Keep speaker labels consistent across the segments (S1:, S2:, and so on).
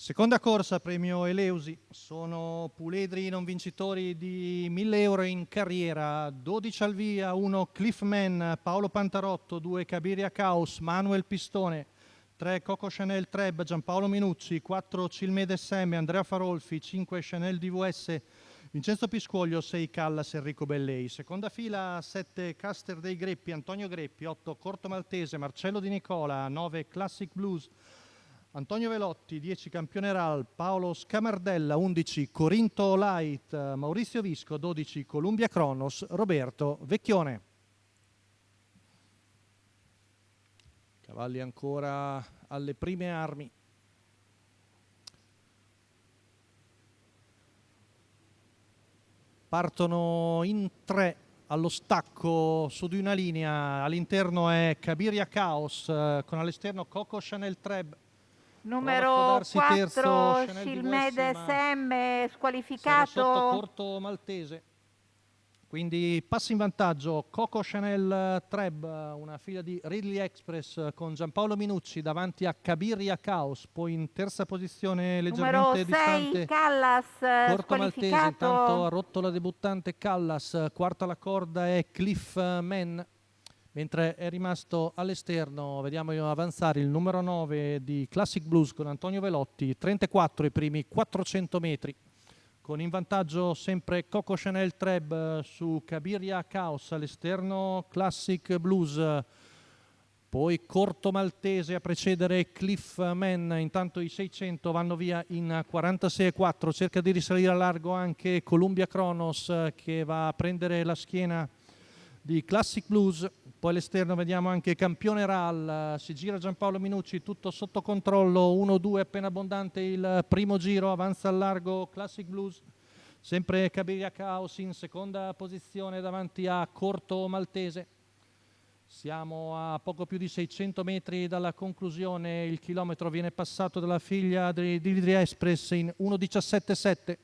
S1: Seconda corsa, premio Eleusi, sono puledri non vincitori di 1.000 euro in carriera, 12 al via, 1 Cliffman, Paolo Pantarotto, 2 Cabiria Caos, Manuel Pistone, 3 Coco Chanel Treb, Giampaolo Minucci, 4 Cilmede SM, Andrea Farolfi, 5 Chanel DVS, Vincenzo Piscoglio, 6 Callas, Enrico Bellei. Seconda fila, 7 Caster dei Greppi, Antonio Greppi, 8 Corto Maltese, Marcello Di Nicola, 9 Classic Blues, Antonio Velotti, 10 Campione RAL, Paolo Scamardella, 11 Corinto Light, Maurizio Visco, 12 Columbia Cronos, Roberto Vecchione. Cavalli ancora alle prime armi. Partono in 3 allo stacco su di una linea, all'interno è Cabiria Caos, con all'esterno Coco Chanel Treb.
S2: Numero 4 Cilmede SM squalificato.
S1: Sotto Corto Maltese. Quindi passa in vantaggio Coco Chanel Treb, una figlia di Ridley Express con Giampaolo Minucci davanti a Cabiria Caos, poi in terza posizione leggermente distante
S2: Callas,
S1: Corto Maltese, intanto ha rotto la debuttante Callas, quarta alla corda è Cliffman, mentre è rimasto all'esterno, vediamo avanzare il numero 9 di Classic Blues con Antonio Velotti, 34 i primi 400 metri, con in vantaggio sempre Coco Chanel Treb su Cabiria Caos, all'esterno Classic Blues, poi Corto Maltese a precedere Cliffman, intanto i 600 vanno via in 46,4, cerca di risalire a largo anche Columbia Cronos che va a prendere la schiena di Classic Blues, poi all'esterno vediamo anche Campione RAL, si gira Giampaolo Minucci, tutto sotto controllo, 1-2 appena abbondante il primo giro, avanza al largo Classic Blues, sempre Cabiria Caos in seconda posizione davanti a Corto Maltese. Siamo a poco più di 600 metri dalla conclusione, il chilometro viene passato dalla figlia di Ridley Express in 1:17,7.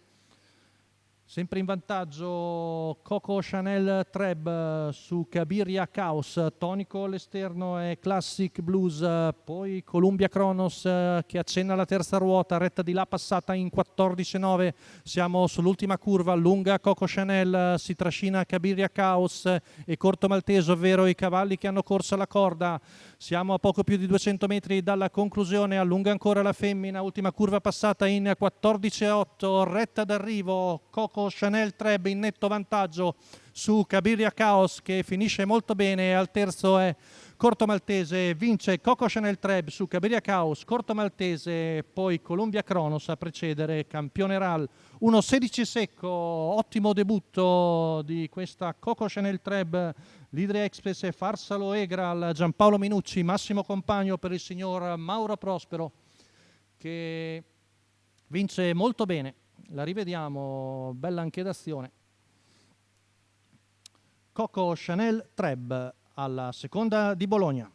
S1: Sempre in vantaggio Coco Chanel Treb su Cabiria Caos, tonico all'esterno è Classic Blues, poi Columbia Cronos che accenna la terza ruota, retta di là passata in 14,9, siamo sull'ultima curva, lunga Coco Chanel, si trascina Cabiria Caos e Corto Maltese, ovvero i cavalli che hanno corso alla corda, siamo a poco più di 200 metri dalla conclusione, allunga ancora la femmina, ultima curva passata in 14,8, retta d'arrivo Coco Chanel Treb in netto vantaggio su Cabiria Caos che finisce molto bene, al terzo è Corto Maltese, vince Coco Chanel Treb su Cabiria Caos, Corto Maltese, poi Columbia Cronos a precedere Campione RAL, 1:16 secco, ottimo debutto di questa Coco Chanel Treb, Ridley Express e Farsalo Egral, Giampaolo Minucci, massimo compagno per il signor Mauro Prospero che vince molto bene. La rivediamo, bella anche d'azione. Coco Chanel Treb alla seconda di Bologna.